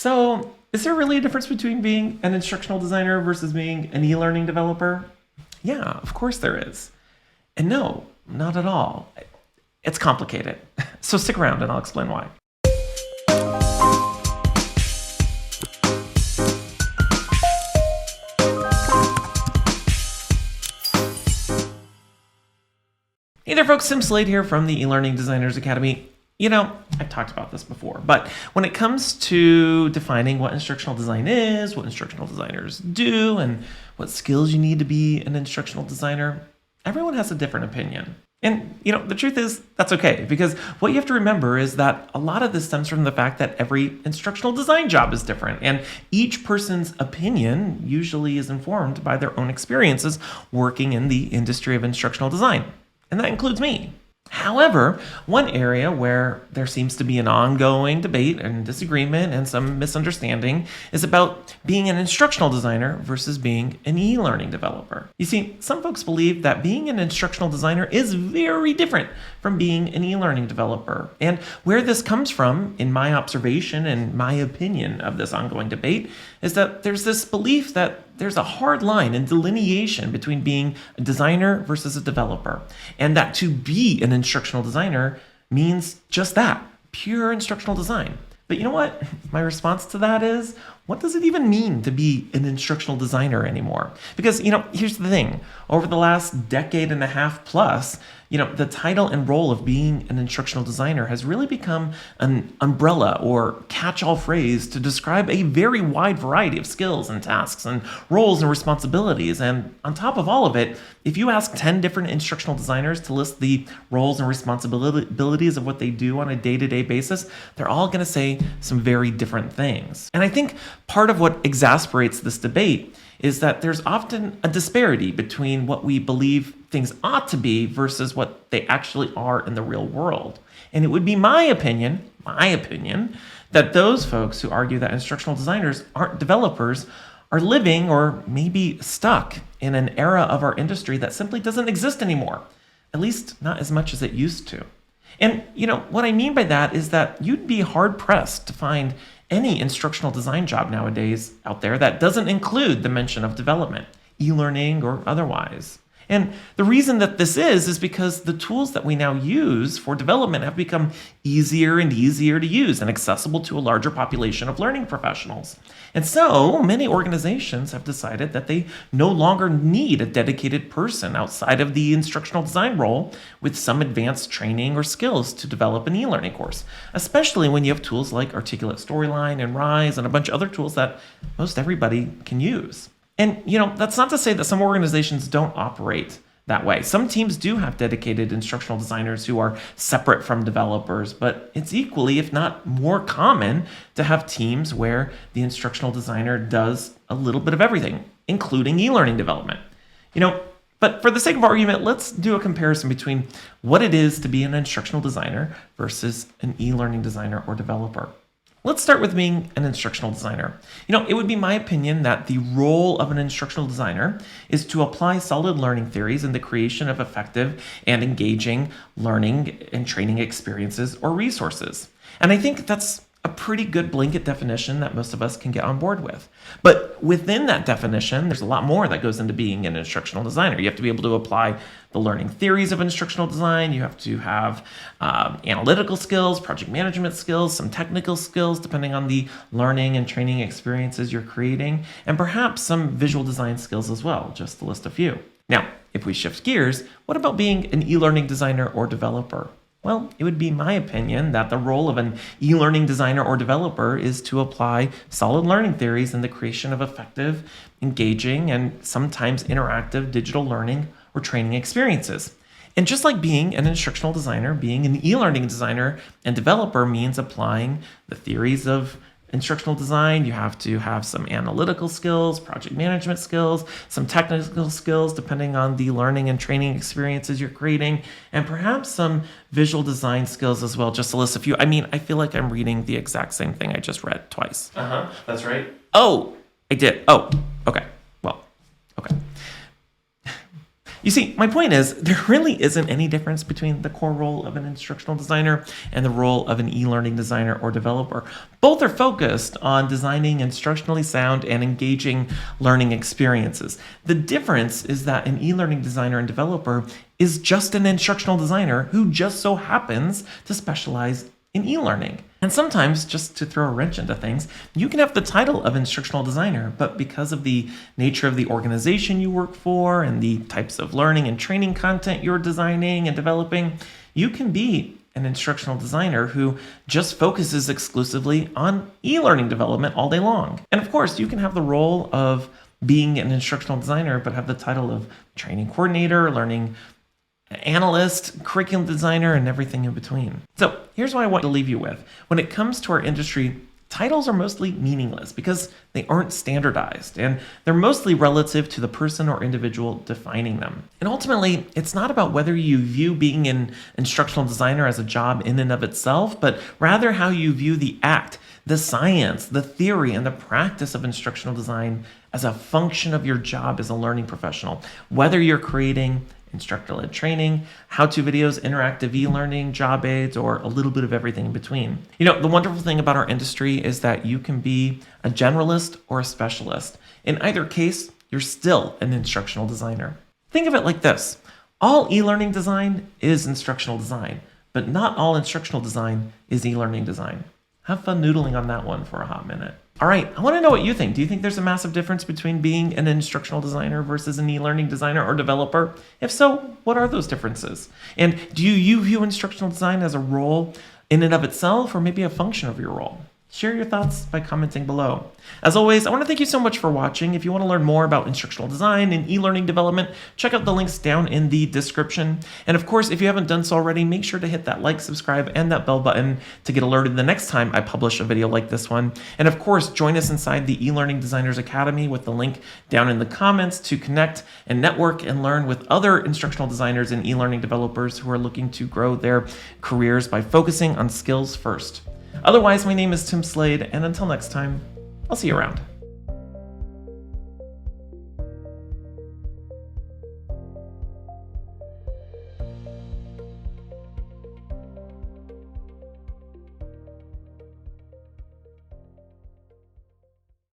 So, is there really a difference between being an instructional designer versus being an e-learning developer? Yeah, of course there is. And no, not at all. It's complicated. So stick around and I'll explain why. Hey there folks, Slade here from the eLearning Designers Academy. I've talked about this before, but when it comes to defining what instructional design is, what instructional designers do, and what skills you need to be an instructional designer, everyone has a different opinion. And, the truth is, that's okay, because what you have to remember is that a lot of this stems from the fact that every instructional design job is different, and each person's opinion usually is informed by their own experiences working in the industry of instructional design. And that includes me. However, one area where there seems to be an ongoing debate and disagreement and some misunderstanding is about being an instructional designer versus being an e-learning developer. You see, some folks believe that being an instructional designer is very different from being an e-learning developer. And where this comes from, in my observation and my opinion of this ongoing debate, is that there's this belief that there's a hard line and delineation between being a designer versus a developer, and that to be an instructional designer means just that, pure instructional design. But you know what? My response to that is, what does it even mean to be an instructional designer anymore? Because, here's the thing. Over the last decade and a half plus, the title and role of being an instructional designer has really become an umbrella or catch-all phrase to describe a very wide variety of skills and tasks and roles and responsibilities. And on top of all of it, if you ask 10 different instructional designers to list the roles and responsibilities of what they do on a day-to-day basis, they're all going to say some very different things. And I think part of what exasperates this debate is that there's often a disparity between what we believe things ought to be versus what they actually are in the real world. And it would be my opinion, that those folks who argue that instructional designers aren't developers are living or maybe stuck in an era of our industry that simply doesn't exist anymore, at least not as much as it used to. And, what I mean by that is that you'd be hard-pressed to find any instructional design job nowadays out there that doesn't include the mention of development, e-learning or otherwise. And the reason that this is because the tools that we now use for development have become easier and easier to use and accessible to a larger population of learning professionals. And so many organizations have decided that they no longer need a dedicated person outside of the instructional design role with some advanced training or skills to develop an e-learning course, especially when you have tools like Articulate Storyline and Rise and a bunch of other tools that most everybody can use. And, that's not to say that some organizations don't operate that way. Some teams do have dedicated instructional designers who are separate from developers, but it's equally, if not more common, to have teams where the instructional designer does a little bit of everything, including e-learning development. But for the sake of argument, let's do a comparison between what it is to be an instructional designer versus an e-learning designer or developer. Let's start with being an instructional designer. It would be my opinion that the role of an instructional designer is to apply solid learning theories in the creation of effective and engaging learning and training experiences or resources. And I think that's a pretty good blanket definition that most of us can get on board with. But within that definition, there's a lot more that goes into being an instructional designer. You have to be able to apply the learning theories of instructional design. You have to have analytical skills, project management skills, some technical skills, depending on the learning and training experiences you're creating, and perhaps some visual design skills as well, just to list a few. Now, if we shift gears, what about being an e-learning designer or developer? Well, it would be my opinion that the role of an e-learning designer or developer is to apply solid learning theories in the creation of effective, engaging, and sometimes interactive digital learning or training experiences. And just like being an instructional designer, being an e-learning designer and developer means applying the theories of instructional design. You have to have some analytical skills, project management skills, some technical skills depending on the learning and training experiences you're creating, and perhaps some visual design skills as well, just to list a few. I feel like I'm reading the exact same thing I just read twice. That's right. Oh, I did. Oh, okay. Well, okay. You see, my point is, there really isn't any difference between the core role of an instructional designer and the role of an e-learning designer or developer. Both are focused on designing instructionally sound and engaging learning experiences. The difference is that an e-learning designer and developer is just an instructional designer who just so happens to specialize in e-learning. And sometimes, just to throw a wrench into things, you can have the title of instructional designer, but because of the nature of the organization you work for and the types of learning and training content you're designing and developing, you can be an instructional designer who just focuses exclusively on e-learning development all day long. And of course, you can have the role of being an instructional designer, but have the title of training coordinator, learning analyst, curriculum designer, and everything in between. So here's what I want to leave you with. When it comes to our industry, titles are mostly meaningless because they aren't standardized, and they're mostly relative to the person or individual defining them. And ultimately, it's not about whether you view being an instructional designer as a job in and of itself, but rather how you view the act, the science, the theory, and the practice of instructional design as a function of your job as a learning professional, whether you're creating instructor-led training, how-to videos, interactive e-learning, job aids, or a little bit of everything in between. You know, the wonderful thing about our industry is that you can be a generalist or a specialist. In either case, you're still an instructional designer. Think of it like this. All e-learning design is instructional design, but not all instructional design is e-learning design. Have fun noodling on that one for a hot minute. All right, I want to know what you think. Do you think there's a massive difference between being an instructional designer versus an e-learning designer or developer? If so, what are those differences? And do you view instructional design as a role in and of itself, or maybe a function of your role? Share your thoughts by commenting below. As always, I want to thank you so much for watching. If you want to learn more about instructional design and e-learning development, check out the links down in the description. And of course, if you haven't done so already, make sure to hit that like, subscribe, and that bell button to get alerted the next time I publish a video like this one. And of course, join us inside the eLearning Designers Academy with the link down in the comments to connect and network and learn with other instructional designers and e-learning developers who are looking to grow their careers by focusing on skills first. Otherwise, my name is Slade, and until next time, I'll see you around.